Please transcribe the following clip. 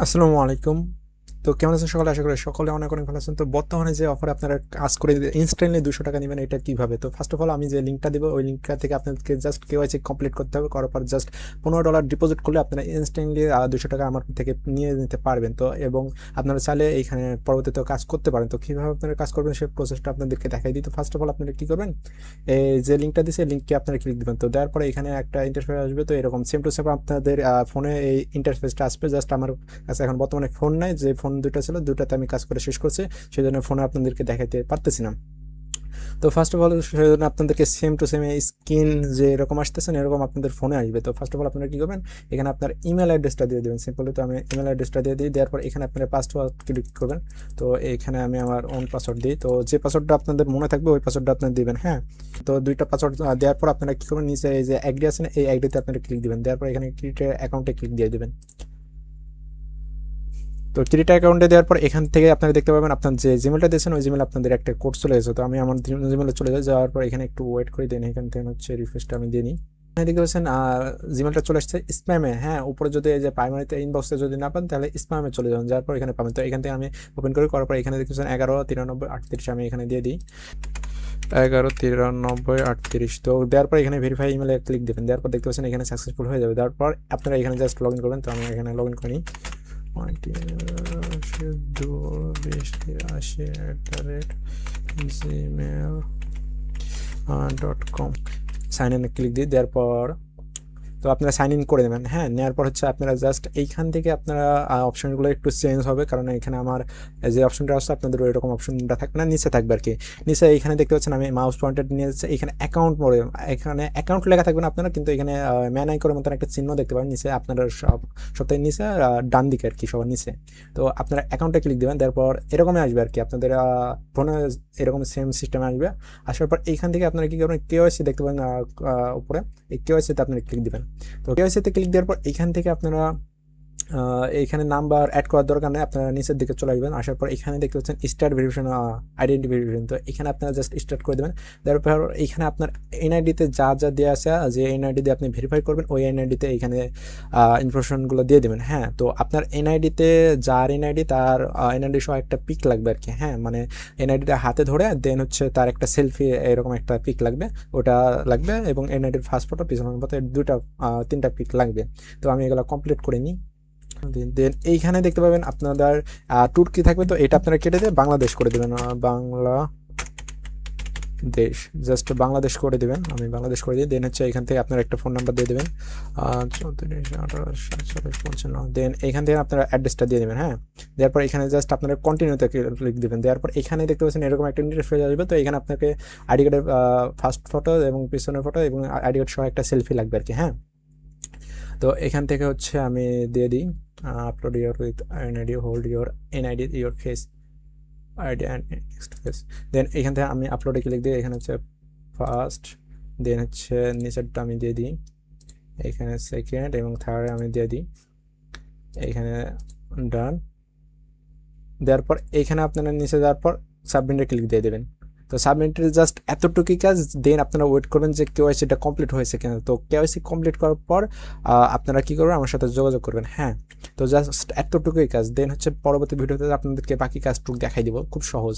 আসসালামু আলাইকুম। তো কেমন আছেন সকলে? আশা করি সকলে অনেক অনেক ভালো আছেন। তো বর্তমানে যে অফারে আপনারা কাজ করে ইনস্ট্যান্টলি 200 টাকা নেবেন, এটা কিভাবে? তো ফার্স্ট অফ অল আমি যে লিঙ্কটা দেবো ওই লিঙ্কটা থেকে আপনাদেরকে জাস্ট কেওয়াইসি কমপ্লিট করতে হবে। করার পর জাস্ট $15 ডিপোজিট করলে আপনারা ইনস্ট্যান্টলি 200 টাকা আমার থেকে নিয়ে নিতে পারবেন। তো এবং আপনারা চাইলে এইখানে পরবর্তীতে কাজ করতে পারেন। তো কীভাবে আপনারা কাজ করবেন সেই প্রসেসটা আপনাদেরকে দেখাই দিই। তো ফার্স্ট অফ অল আপনারা কী করবেন, এই যে লিঙ্কটা দিয়েছে লিঙ্কে আপনারা ক্লিক দিবেন। তো দেওয়ার পরে এখানে একটা ইন্টারফেস আসবে। তো এরকম সেম টু সেম আপনাদের ফোনে এই ইন্টারফেসটা আসবে। জাস্ট আমার কাছে এখন বর্তমানে ফোন নাই, যে ফোন দুটো ছিল দুটাতে আমি কাজ করে শেষ করছি, সেই জন্য ফোনে আপনাদেরকে দেখাতে পারতেছি না। তো ফার্স্ট অফ অল সেই জন্য আপনাদেরকে সেম টু সেম স্ক্রিন যে এরকম আসতেছেন এরকম আপনাদের ফোনে আসবে। তো ফার্স্ট অফ অল আপনারা কী করবেন, এখানে আপনার ইমেল অ্যাড্রেসটা দিয়ে দেবেন সিম্পলি। তো আমি ইমেল অ্যাড্রেসটা দিয়ে দিই, দেওয়ার পর এখানে আপনারা পাসওয়ার্ড ক্লিক করবেন। তো এইখানে আমি আমার ওন পাসওয়ার্ড দিই। তো যে পাসওয়ার্ডটা আপনাদের মনে থাকবে ওই পাসওয়ার্ডটা আপনারা দিবেন। হ্যাঁ, তো দুইটা পাসওয়ার্ড দেওয়ার পর আপনারা কী করবেন, নিচে এই যে আইডি আছে না, এই আইডিতে আপনারা ক্লিক দিবেন। দেওয়ার পর এখানে ক্রিয়েট অ্যাকাউন্টে ক্লিক দিয়ে দেবেন। তো ক্রেডিট অ্যাকাউন্টে দেওয়ার পর এখান থেকে আপনারা দেখতে পাবেন আপনার যে জিমেলটা দিয়েছেন ওই জিমেল আপনাদের একটা কোড চলে গেছে। তো আমি আমার জিমেলে চলে যাই, যাওয়ার পর এখানে একটু ওয়েট করে দিন। এখান থেকে হচ্ছে রিফ্রেশটা আমি দিয়ে নিই। এখানে দেখতে পাচ্ছেন জিমেলটা চলে আসছে স্প্যামে। হ্যাঁ, উপরে যদি এই যে প্রাইমারিতে ইনবক্সে যদি না পান তাহলে স্প্যামে চলে যাবেন, যাওয়ার পর এখানে পাবেন। তো এখান থেকে আমি ওপেন করে করার পর এখানে দেখতে পাচ্ছেন 11 93 38 আমি এখানে দিয়ে দিই 11 93 38। তো দেওয়ার পর এখানে ভেরিফাই ইমেলে ক্লিক দেবেন। দেওয়ার পর দেখতে পাচ্ছেন এখানে সাকসেসফুল হয়ে যাবে। দেওয়ার পর আপনারা এখানে জাস্ট লগ ইন করবেন। তো আমি এখানে লগ ইন করি 28280@gmail.com সাইন ইনে ক্লিক দিই। দেওয়ার পর তো আপনারা সাইন ইন করে দেবেন। হ্যাঁ, নেওয়ার পর হচ্ছে আপনারা জাস্ট এইখান থেকে আপনারা অপশনগুলো একটু চেঞ্জ হবে, কারণ এখানে আমার যে অপশনটা আসছে আপনাদের ওই রকম অপশনটা থাকবে না, নিচে থাকবে আর কি। নিচে এইখানে দেখতে পাচ্ছেন আমি মাউস পয়েন্টার নিয়ে যাচ্ছে, এখানে অ্যাকাউন্ট মোড়ে এখানে অ্যাকাউন্ট লেখা থাকবে না আপনারা, কিন্তু এখানে ম্যান আইকনের মতন একটা চিহ্ন দেখতে পাবেন নিচে আপনারা সবথেকে নিচে ডান দিকে আর কি, সবার নিচে। তো আপনারা অ্যাকাউন্টে ক্লিক দেবেন। তারপর এরকমই আসবে আর কি, আপনাদের ফোনে এরকম সেম সিস্টেমে আসবে। আসার পর এইখান থেকে আপনারা কী করবেন, কেওয়াইসি দেখতে পাবেন উপরে, এই কেওয়াইসিতে আপনারা ক্লিক দেবেন। তো কেওয়াইসিতে ক্লিক দেওয়ার পর এখান থেকে আপনারা এইখানে নাম্বার অ্যাড করার দরকার নেই, আপনারা নিচের দিকে চলে আসবেন। আসার পর এখানে দেখতে পাচ্ছেন স্টার্ট ভেরিফিকেশন আইডেন্টি ভেরিফিকেশন। তো এখানে আপনারা জাস্ট স্টার্ট করে দেবেন। তারপর এখানে আপনার এনআইডিতে যা যা দেওয়া আছে, যে এনআইডি দিয়ে আপনি ভেরিফাই করবেন ওই এনআইডিতে এখানে ইনফরমেশনগুলো দিয়ে দেবেন। হ্যাঁ, তো আপনার এনআইডিতে যার এনআইডি তার এনআইডি সহ একটা পিক লাগবে আর কি। হ্যাঁ, মানে এনআইডিটা হাতে ধরে দেন হচ্ছে তার একটা সেলফি এরকম একটা পিক লাগবে, ওটা লাগবে। এবং এনআইডির ফার্স্ট ফটো পিছনের মতো দুইটা তিনটা পিক লাগবে। তো আমি এগুলো কমপ্লিট করে নিই। দেন এইখানে দেখতে পাবেন আপনাদের তুর্কি থাকবে, তো এটা আপনারা কেটে দিয়ে বাংলাদেশ করে দেবেন। বাংলাদেশ, জাস্ট বাংলাদেশ করে দেবেন। আমি বাংলাদেশ করে দিই। দেন হচ্ছে এখান থেকে আপনারা একটা ফোন নাম্বার দিয়ে দেবেন 34 18 47 55। দেন এইখান থেকে আপনারা অ্যাড্রেসটা দিয়ে দেবেন। হ্যাঁ, দেওয়ার পর এখানে জাস্ট আপনারা কন্টিনিউতে ক্লিক দেবেন। দেওয়ার পর এখানে দেখতে পাচ্ছেন এরকম একটা ইন্টারফেস আসবে। তো এখানে আপনাকে আইডি কার্ডের ফার্স্ট ফটো এবং পিছনের ফটো এবং আইডি কার্ড সহ একটা সেলফি লাগবে আর কি। হ্যাঁ, তো এখান থেকে হচ্ছে আমি দিয়ে দিই upload your with NID, hold your NID your face ID and next face. Then এখান থেকে আমি আপলোডে ক্লিক দিই। এখানে হচ্ছে ফার্স্ট, দেন হচ্ছে নিচেরটা আমি দিয়ে দিই, এখানে সেকেন্ড এবং থার্ড আমি দিয়ে দিই, এইখানে ডান। দেওয়ার পর এইখানে আপনারা নিচে যাওয়ার পর সাবমিটে ক্লিক দিয়ে দেবেন। তো সাবমিটের জাস্ট এতটুকুই কাজ। দেন আপনারা ওয়েট করবেন যে কেওয়াইসিটা কমপ্লিট হয়েছে কিনা। তো কেওয়াইসি কমপ্লিট করার পর আপনারা কী করবেন, আমার সাথে যোগাযোগ করবেন। হ্যাঁ, তো জাস্ট এতটুকুই কাজ। দেন হচ্ছে পরবর্তী ভিডিওতে আপনাদেরকে বাকি কাজটুকু দেখাই দিব, খুব সহজ।